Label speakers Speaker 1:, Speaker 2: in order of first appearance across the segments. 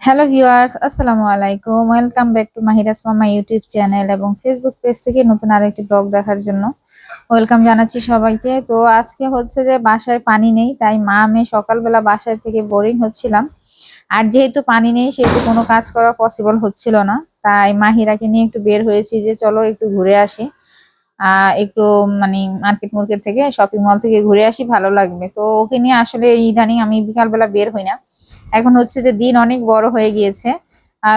Speaker 1: Hello viewers, আসসালামু আলাইকুম। Welcome back to মাহিরাস মামা ইউটিউব চ্যানেল এবং ফেসবুক পেজ থেকে নতুন আরেকটি ব্লগ দেখার জন্য ওয়েলকাম জানাচ্ছি সবাইকে। তো আজকে হচ্ছে যে বাসায় পানি নেই, তাই মা মেয়ে সকালবেলা বাসায় থেকে বোরিং হচ্ছিলাম। আর যেহেতু পানি নেই সেহেতু কোনো কাজ করা পসিবল হচ্ছিল না, তাই মাহিরাকে নিয়ে একটু বের হয়েছি যে চলো একটু ঘুরে আসি। একটু মানে মার্কেট থেকে শপিং মল থেকে ঘুরে আসি, ভালো লাগবে। তো ওকে নিয়ে আসলে ইদানিং আমি বিকালবেলা বের হই না। এখন হচ্ছে যে দিন অনেক বড় হয়ে গিয়েছে।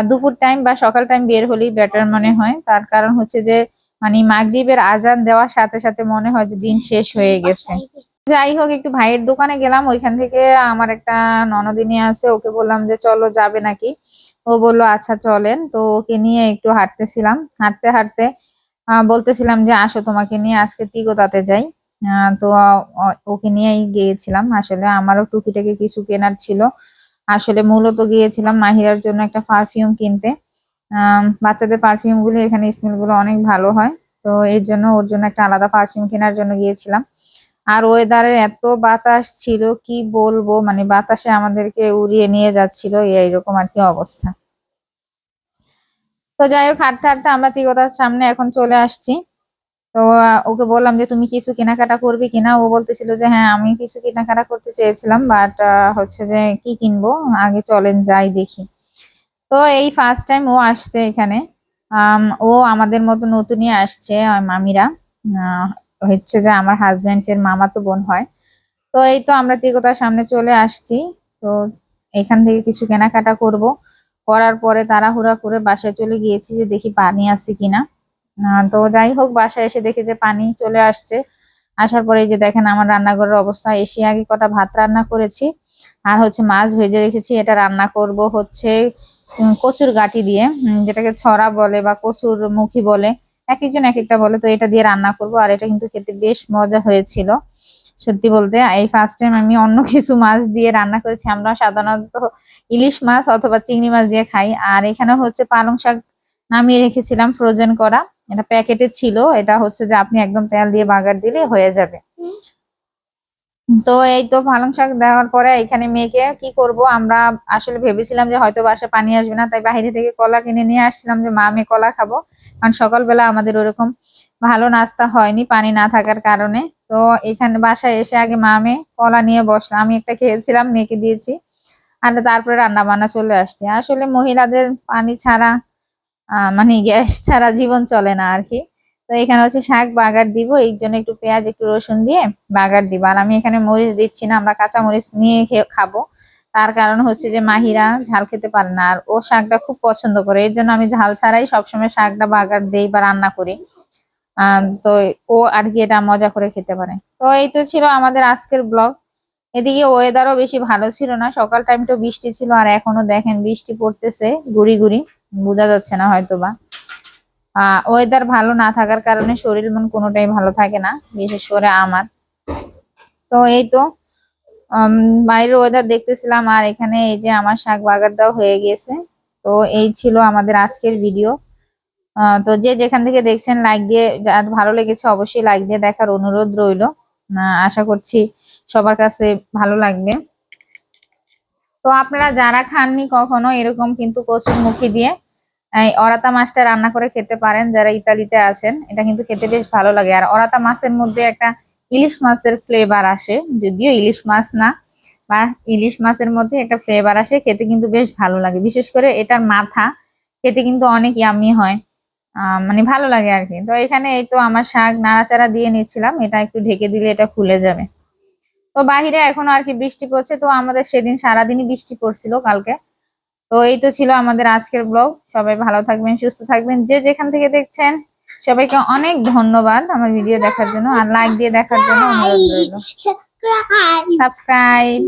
Speaker 1: দুপুর টাইম বা সকাল টাইম বের হলেই বেটার মনে হয়। তার কারণ হচ্ছে যে মানে মাগরিবের আজান দেওয়ার সাথে সাথে মনে হয় যে দিন শেষ হয়ে গেছে। যাই হোক, একটু ভাইয়ের দোকানে গেলাম, ওইখান থেকে আমার একটা ননদিনী আছে, ওকে বললাম যে চলো যাবে নাকি। ও বললো আচ্ছা চলেন। তো ওকে নিয়ে একটু হাঁটতেছিলাম, হাঁটতে হাঁটতে বলতেছিলাম যে আসো তোমাকে নিয়ে আজকে তিগোতাতে যাই। তো ওকে নিয়েই গিয়েছিলাম। আসলে আমারও টুকিটাকি কিছু কেনার ছিল। আসলে মূলত গিয়েছিলাম মাহিরার জন্য একটা পারফিউম কিনতে। বাচ্চাদের পারফিউম গুলো এখানে স্মেল গুলো অনেক ভালো হয়। তো এর জন্য ওর জন্য একটা আলাদা পারফিউম কেনার জন্য গিয়েছিলাম। আর ওয়েদারের এত বাতাস ছিল কি বলবো, মানে বাতাসে আমাদেরকে উড়িয়ে নিয়ে যাচ্ছিল, এইরকম আর কি অবস্থা। তো যাই হোক, হাঁটতে হাঁটতে আমরা তিগতার সামনে এখন চলে আসছি। তো ওকে বললাম যে তুমি কিছু কেনাকাটা করবে কিনা। ও বলতেছিল যে হ্যাঁ আমি কিছু কেনাকাটা করতে চেয়েছিলাম, বাট হচ্ছে যে কি কিনবো, আগে চলেন যাই দেখি। তো এই ফার্স্ট টাইম ও আসছে এখানে। ও আমাদের মতো নতুনই আসছে, মামিরা আহ, হচ্ছে যে আমার হাজবেন্ডের মামাতো বোন হয়। তো এই তো আমরা তিগতার সামনে চলে আসছি। তো এখান থেকে কিছু কেনাকাটা করব, করার পরে তাড়াহুড়া করে বাসায় চলে গিয়েছি যে দেখি পানি আছে কিনা। তো যাই হোক, বাসায় এসে দেখি যে পানি চলে আসছে। আসার পরে এই যে দেখেন আমার রান্নাঘরের অবস্থা। এসে আগে কটা ভাত রান্না করেছি, আর হচ্ছে মাছ ভেজে রেখেছি। এটা রান্না করব হচ্ছে কচুর গাঁটি দিয়ে, যেটাকে ছড়া বলে বা কচুর মুখী বলে, এক একজন এক একটা বলে। তো এটা দিয়ে রান্না করব, আর এটা কিন্তু খেতে বেশ মজা হয়েছিল। সত্যি বলতে এই ফার্স্ট টাইম আমি অন্য কিছু মাছ দিয়ে রান্না করেছি। আমরা সাধারণত ইলিশ মাছ অথবা চিংড়ি মাছ দিয়ে খাই। আর এখানে হচ্ছে পালং শাক নামিয়ে রেখেছিলাম ফ্রোজেন করা, এটা প্যাকেটে ছিল। এটা হচ্ছে যে আপনি একদম তেল দিয়ে বাগার দিলে হয়ে যাবে। তো এই তো পালং শাক দেওয়ার পরে এখানে মেয়েকে কি করব আমরা, আসলে ভেবেছিলাম যে হয়তো বাসায় পানি আসবে না, তাই বাইরে থেকে কলা কিনে নিয়ে আসছিলাম যে মা মেয়ে কলা খাবো। কারণ সকালবেলা আমাদের ওরকম ভালো নাস্তা হয়নি পানি না থাকার কারণে। তো এখানে বাসায় এসে আগে মা মেয়ে কলা নিয়ে বসলাম, আমি একটা খেয়েছিলাম, মেয়েকে দিয়েছি। আর তারপরে রান্না বান্না চলে আসছে। আসলে মহিলাদের পানি ছাড়া মানে গ্যাস ছাড়া জীবন চলে না আর কি। তো এখানে হচ্ছে শাক বাগার দিব, এই জন্য একটু পেঁয়াজ একটু রসুন দিয়ে বাগার দিব। আর আমি এখানে মরিচ দিচ্ছি না, আমরা কাঁচা মরিচ নিয়ে খাবো। তার কারণ হচ্ছে যে মাহিরা ঝাল খেতে পারে না, আর ও শাকটা খুব পছন্দ করে, এর জন্য আমি ঝাল ছাড়াই সবসময় শাকটা বাগার দেই বা রান্না করি। তো ও আর কি এটা মজা করে খেতে পারে। তো এই তো ছিল আমাদের আজকের ব্লগ। এদিকে ওয়েদারও বেশি ভালো ছিল না, সকাল টাইমটা বৃষ্টি ছিল, আর এখনো দেখেন বৃষ্টি পড়তেছে গুড়ি গুড়ি, বোঝা যাচ্ছে না হয়তো বা। ওয়েদার ভালো না থাকার কারণে শরীর মন কোনোটাই ভালো থাকে না, বিশেষ করে আমার। তো এই তো উম, বাইরের ওয়েদার দেখতেছিলাম, আর এখানে এই যে আমার শাক বাগার দেওয়া হয়ে গেছে। তো এই ছিল আমাদের আজকের ভিডিও। তো যে যেখান থেকে দেখছেন লাইক দিয়ে, যার ভালো লেগেছে অবশ্যই লাইক দিয়ে দেখার অনুরোধ রইল। আশা করছি সবার কাছে ভালো লাগবে। তো আপনারা যারা খাননি কখনো এরকম কিন্তু কচুর মুখি দিয়ে এই অরাতা মাছটা রান্না করে খেতে পারেন, যারা ইতালিতে আছেন। এটা কিন্তু খেতে বেশ ভালো লাগে। আর অরাতা মাছের মধ্যে একটা ইলিশ মাছের ফ্লেভার আসে, যদিও ইলিশ মাছ না, বা ইলিশ মাছের মধ্যে একটা ফ্লেভার আসে, খেতে কিন্তু বেশ ভালো লাগে। বিশেষ করে এটার মাথা খেতে কিন্তু অনেক ইয়ামি হয়, মানে ভালো লাগে আর কি। তো এখানে এই তো আমার শাক নাড়াচাড়া দিয়ে নিচ্ছিলাম, এটা একটু ঢেকে দিলে এটা খুলে যাবে। তো বাহিরে এখন আর কি বৃষ্টি পড়ছে, তো আমাদের সেদিন সারাদিনই বৃষ্টি পড়ছিল কালকে। তো এই তো ছিল আমাদের আজকের ব্লগ। সবাই ভালো থাকবেন, সুস্থ থাকবেন, যে যেখান থেকে দেখছেন। সবাইকে অনেক ধন্যবাদ আমার ভিডিও দেখার জন্য, আর লাইক দিয়ে দেখার জন্য অনুরোধ রইল। সাবস্ক্রাইব।